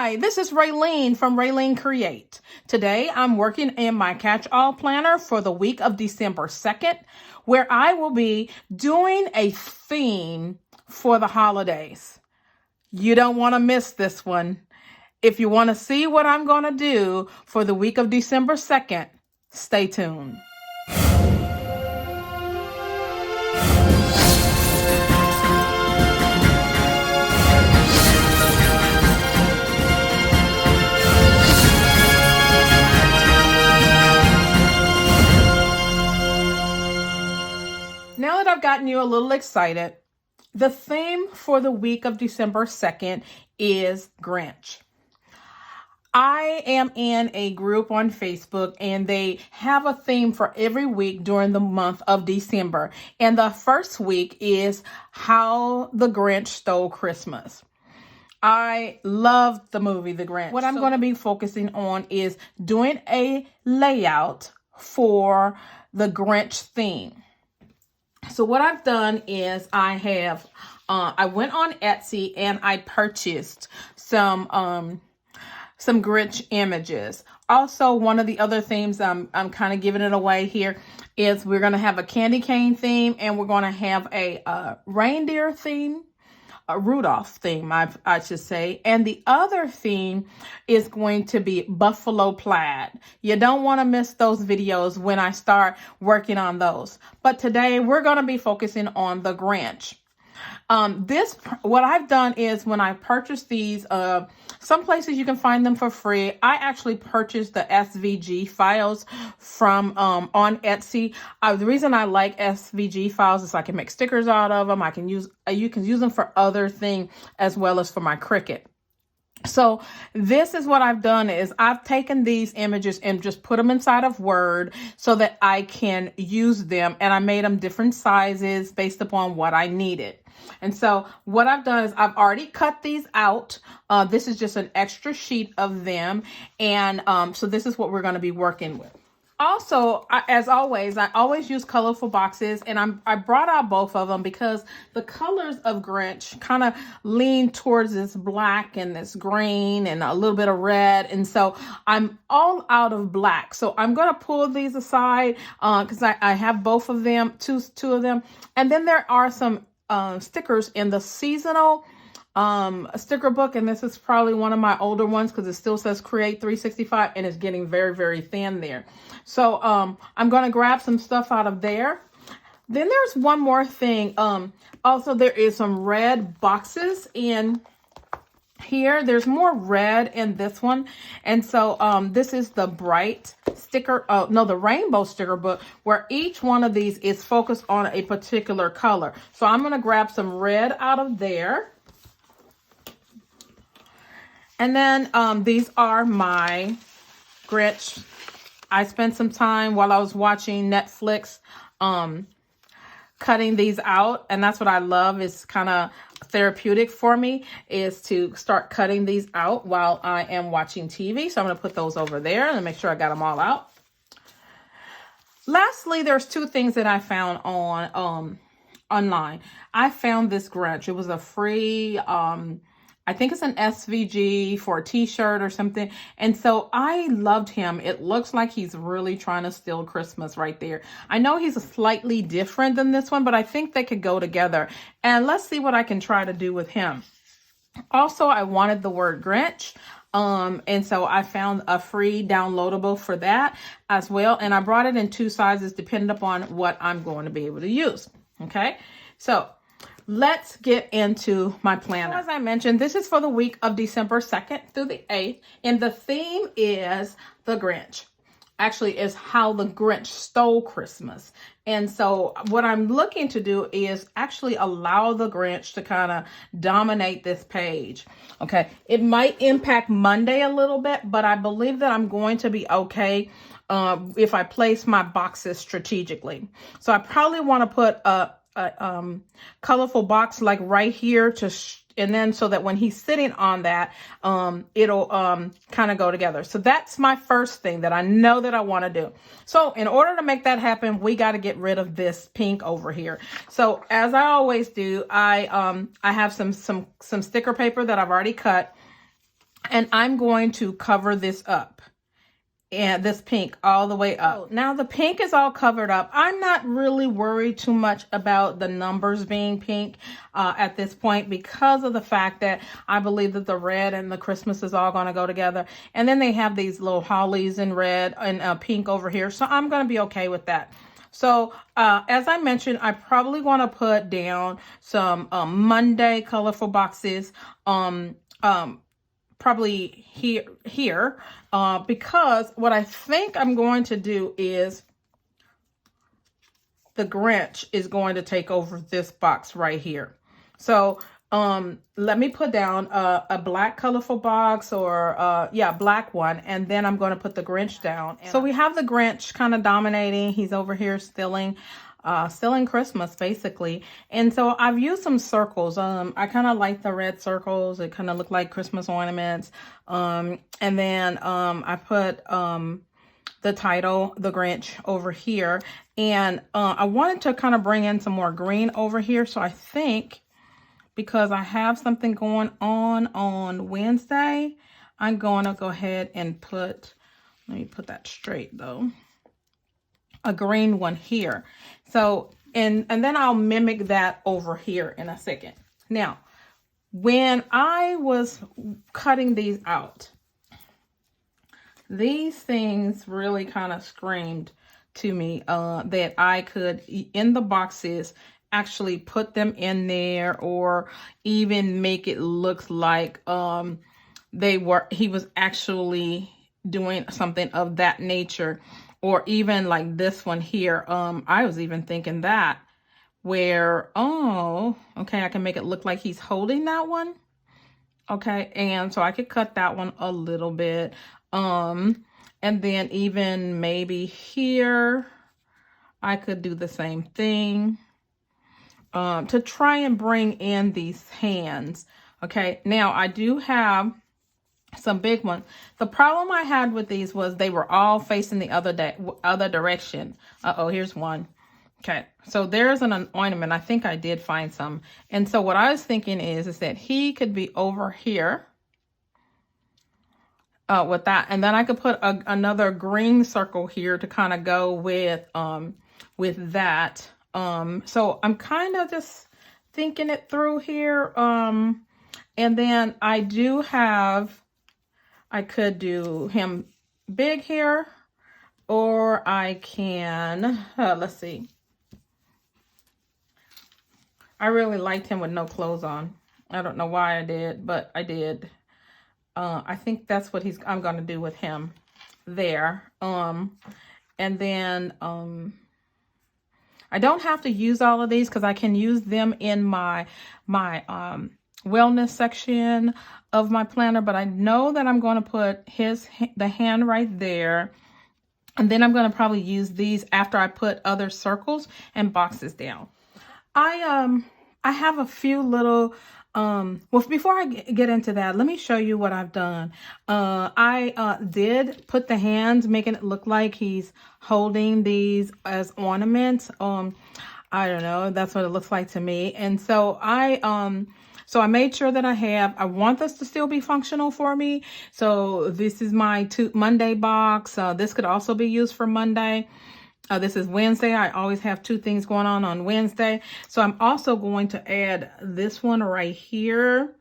Hi, this is Ralene from RaleneCreates. Today I'm working in my catch-all planner for the week of December 2nd, where I will be doing a theme for the holidays. You don't want to miss this one. If you want to see what I'm going to do for the week of December 2nd, stay tuned. Now that I've gotten you a little excited, the theme for the week of December 2nd is Grinch. I am in a group on Facebook and they have a theme for every week during the month of December. And the first week is How the Grinch Stole Christmas. I love the movie The Grinch. What I'm going to be focusing on is doing a layout for the Grinch theme. So what I've done is I went on Etsy and I purchased some Grinch images. Also, one of the other themes, I'm kind of giving it away here, is we're going to have a candy cane theme and we're going to have a reindeer theme, a Rudolph theme, I should say. And the other theme is going to be buffalo plaid. You don't want to miss those videos when I start working on those. But today we're going to be focusing on the Grinch. What I've done is when I purchased these, some places you can find them for free. I actually purchased the SVG files from on Etsy. The reason I like SVG files is I can make stickers out of them. You can use them for other things as well as for my Cricut. So this is what I've done is I've taken these images and just put them inside of Word so that I can use them. And I made them different sizes based upon what I needed. And so what I've done is I've already cut these out. This is just an extra sheet of them. And so this is what we're going to be working with. Also, as always, I always use colorful boxes, and I brought out both of them because the colors of Grinch kind of lean towards this black and this green and a little bit of red. And so I'm all out of black. So I'm going to pull these aside because I have both of them, two of them. And then there are some stickers in the seasonal sticker book, and this is probably one of my older ones because it still says Create 365 and it's getting very, very thin there. So I'm going to grab some stuff out of there. Then there's one more thing. Also, there is some red boxes in here. There's more red in this one. And so this is the bright sticker, the rainbow sticker book, where each one of these is focused on a particular color. So I'm going to grab some red out of there. And then these are my Grinch. I spent some time while I was watching Netflix cutting these out. And that's what I love. It's kind of therapeutic for me is to start cutting these out while I am watching TV. So I'm going to put those over there and make sure I got them all out. Lastly, there's two things that I found on online. I found this Grinch. It was a free I think it's an SVG for a t-shirt or something. And so I loved him. It looks like he's really trying to steal Christmas right there. I know he's slightly different than this one, but I think they could go together. And let's see what I can try to do with him. Also, I wanted the word Grinch. And so I found a free downloadable for that as well. And I brought it in two sizes depending upon what I'm going to be able to use. Okay, so let's get into my planner. So as I mentioned, this is for the week of December 2nd through the 8th. And the theme is the Grinch. Actually, is how the Grinch stole Christmas. And so what I'm looking to do is actually allow the Grinch to kind of dominate this page. Okay, it might impact Monday a little bit, but I believe that I'm going to be okay if I place my boxes strategically. So I probably want to put a colorful box like right here and then so that when he's sitting on that, it'll kind of go together. So that's my first thing that I know that I want to do. So in order to make that happen, we got to get rid of this pink over here. So as I always do, I have some sticker paper that I've already cut. And I'm going to cover this up. And this pink all the way up. Now the pink is all covered up. I'm not really worried too much about the numbers being pink at this point, because of the fact that I believe that the red and the Christmas is all going to go together. And then they have these little hollies in red and pink over here. So I'm going to be okay with that. So as I mentioned, I probably want to put down some Monday colorful boxes. Probably here, because what I think I'm going to do is the Grinch is going to take over this box right here. So let me put down a black colorful box, or black one, and then I'm going to put the Grinch down. So we have the Grinch kind of dominating. He's over here stealing Christmas basically. And so I've used some circles. I kind of like the red circles. It kind of look like Christmas ornaments. And then I put the title, The Grinch, over here. And I wanted to kind of bring in some more green over here. So I think, because I have something going on Wednesday, I'm going to go ahead and let me put that straight though, a green one here. So, and then I'll mimic that over here in a second. Now, when I was cutting these out, these things really kind of screamed to me that I could, in the boxes, actually put them in there, or even make it look like he was actually doing something of that nature. Or even like this one here, I was even thinking that, where, oh, okay, I can make it look like he's holding that one. Okay, and so I could cut that one a little bit. And then even maybe here, I could do the same thing to try and bring in these hands. Okay, now I do have some big ones. The problem I had with these was they were all facing the other direction. Here's one. Okay, so there's an ornament. I think I did find some. And so what I was thinking is that he could be over here with that. And then I could put another green circle here to kind of go with that. So I'm kind of just thinking it through here. And then I do have, I could do him big here, or I can, let's see. I really liked him with no clothes on. I don't know why I did, but I did. I think that's what I'm going to do with him there. And then I don't have to use all of these because I can use them in my wellness section of my planner, but I know that I'm going to put the hand right there. And then I'm going to probably use these after I put other circles and boxes down. I have a few little, well, before I get into that, let me show you what I've done. I did put the hands, making it look like he's holding these as ornaments. I don't know, that's what it looks like to me. And so I made sure that I want this to still be functional for me. So this is my Monday box. This could also be used for Monday. This is Wednesday. I always have two things going on Wednesday. So I'm also going to add this one right here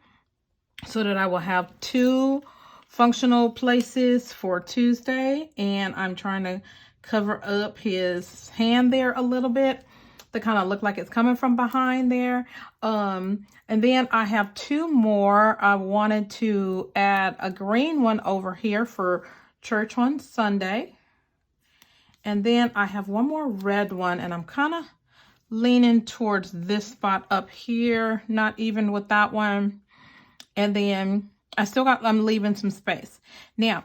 so that I will have two functional places for Tuesday. And I'm trying to cover up his hand there a little bit to kind of look like it's coming from behind there. And then I have two more. I wanted to add a green one over here for church on Sunday. And then I have one more red one, and I'm kind of leaning towards this spot up here, not even with that one. And then I'm leaving some space. Now,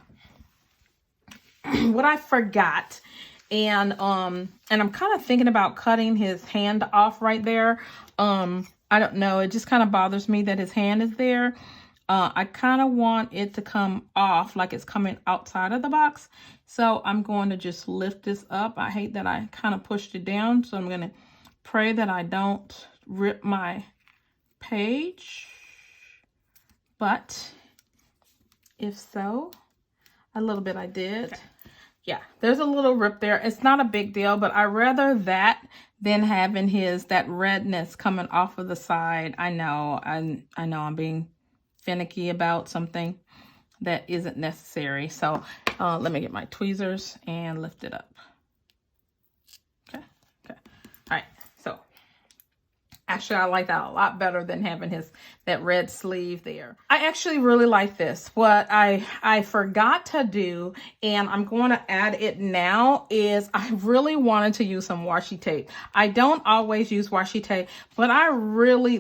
what I forgot, and I'm kind of thinking about cutting his hand off right there. I don't know, it just kind of bothers me that his hand is there. I kind of want it to come off like it's coming outside of the box. So I'm going to just lift this up. I hate that I kind of pushed it down. So I'm going to pray that I don't rip my page. But If so, a little bit I did. Okay. Yeah, there's a little rip there. It's not a big deal, but I rather that than having that redness coming off of the side. I know I'm being finicky about something that isn't necessary. So let me get my tweezers and lift it up. Okay. All right. So actually, I like that a lot better than having that red sleeve there. I actually really like this. What I forgot to do, and I'm going to add it now, is I really wanted to use some washi tape. I don't always use washi tape, but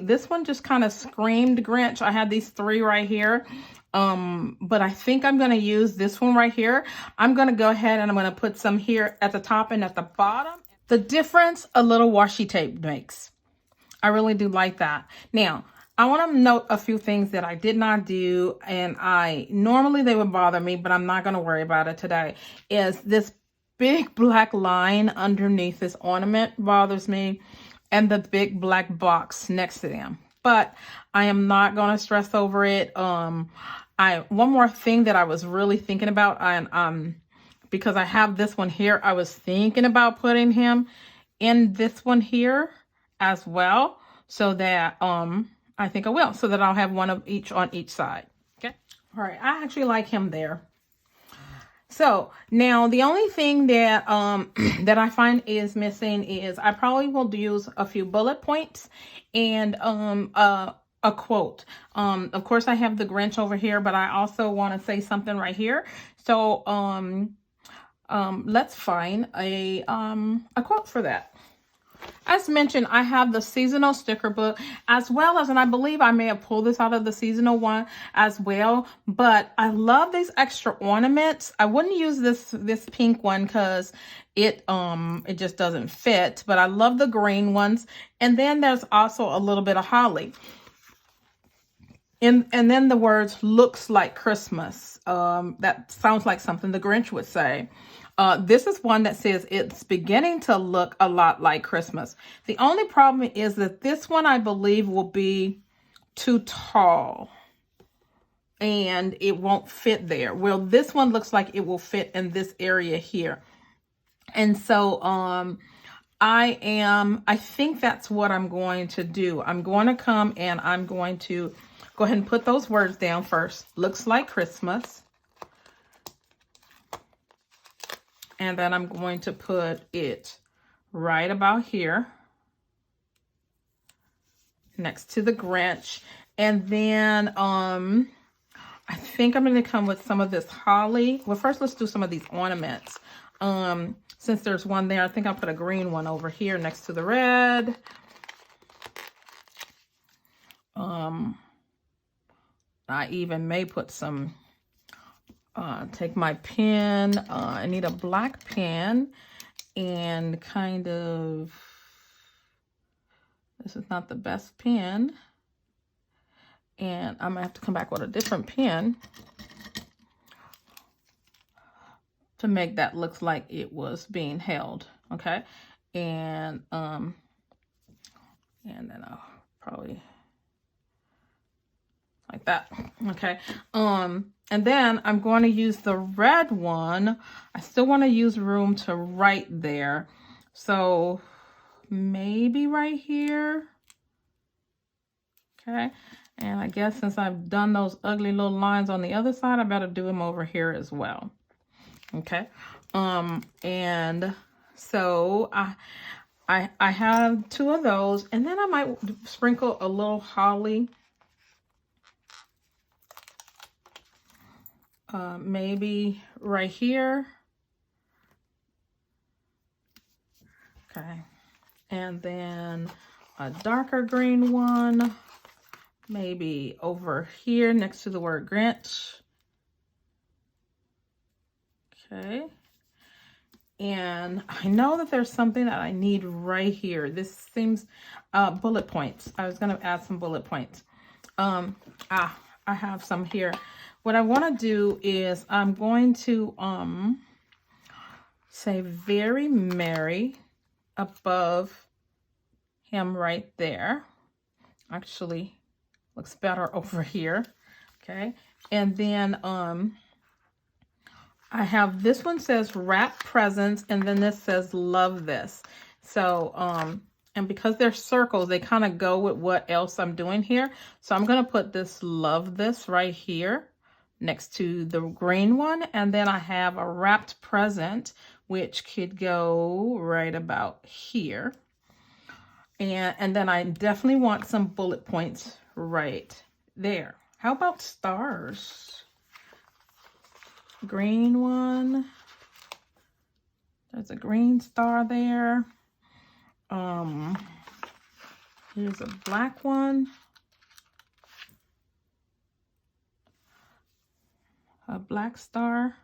this one just kind of screamed Grinch. I had these 3 right here. But I think I'm going to use this one right here. I'm going to go ahead and I'm going to put some here at the top and at the bottom. The difference a little washi tape makes. I really do like that. Now, I want to note a few things that I did not do, and normally they would bother me, but I'm not going to worry about it today, is this big black line underneath this ornament bothers me, and the big black box next to them. But I am not going to stress over it. One more thing that I was really thinking about, and because I have this one here, I was thinking about putting him in this one here as well, so that I think I will, so that I'll have one of each on each side. Okay. All right. I actually like him there. So now the only thing that that I find is missing is I probably will use a few bullet points and a quote. Of course I have the Grinch over here, but I also want to say something right here. So let's find a quote for that. As mentioned, I have the seasonal sticker book as well as, and I believe I may have pulled this out of the seasonal one as well, but I love these extra ornaments. I wouldn't use this pink one because it just doesn't fit, but I love the green ones. And then there's also a little bit of holly. And then the words "looks like Christmas." That sounds like something the Grinch would say. This is one that says it's beginning to look a lot like Christmas. The only problem is that this one, I believe, will be too tall and it won't fit there. Well, this one looks like it will fit in this area here. And so, I think that's what I'm going to do. I'm going to come and I'm going to go ahead and put those words down first. Looks like Christmas. And then I'm going to put it right about here next to the Grinch. And then I think I'm going to come with some of this holly. Well, first let's do some of these ornaments. Since there's one there, I think I'll put a green one over here next to the red. I even may put some... take my pen. I need a black pen and kind of, this is not the best pen. And I'm gonna have to come back with a different pen to make that look like it was being held. Okay. And then I'll probably like that. Okay. And then I'm going to use the red one. I still want to use room to write there. So maybe right here. Okay. And I guess since I've done those ugly little lines on the other side, I better do them over here as well. Okay. And so I have 2 of those, and then I might sprinkle a little holly. Maybe right here. Okay. And then a darker green one, maybe over here next to the word Grinch. Okay. And I know that there's something that I need right here. This seems bullet points. I was going to add some bullet points. I have some here. What I want to do is I'm going to say very merry above him right there. Actually looks better over here. Okay. And then I have this one says wrap presents, and then this says love this. So and because they're circles, they kind of go with what else I'm doing here. So I'm going to put this love this right here next to the green one. And then I have a wrapped present, which could go right about here. And then I definitely want some bullet points right there. How about stars? Green one. There's a green star there. Here's a black one. A black star.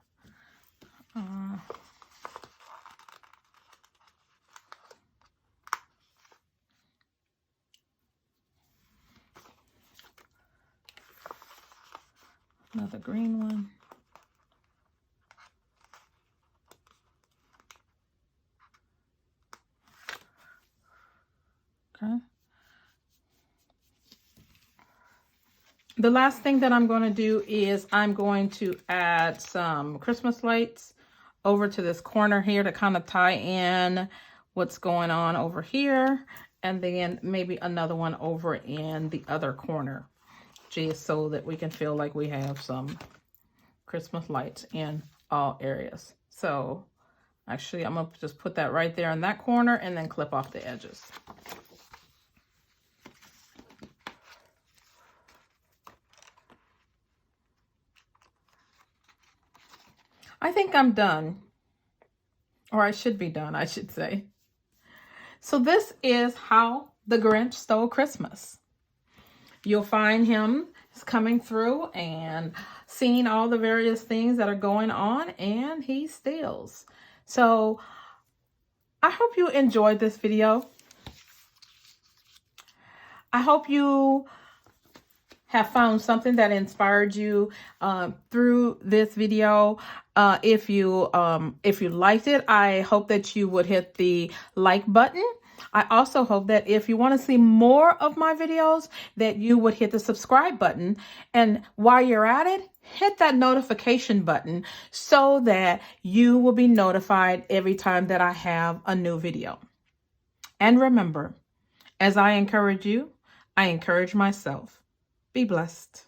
Another green one. Okay. The last thing that I'm going to do is I'm going to add some Christmas lights over to this corner here to kind of tie in what's going on over here. And then maybe another one over in the other corner, just so that we can feel like we have some Christmas lights in all areas. So actually, I'm going to just put that right there in that corner and then clip off the edges. I think I'm done, or I should be done, I should say. So this is how the Grinch stole Christmas. You'll find him coming through and seeing all the various things that are going on, and he steals. So I hope you enjoyed this video. I hope you have found something that inspired you through this video. If you liked it, I hope that you would hit the like button. I also hope that if you want to see more of my videos, that you would hit the subscribe button. And while you're at it, hit that notification button so that you will be notified every time that I have a new video. And remember, as I encourage you, I encourage myself. Be blessed.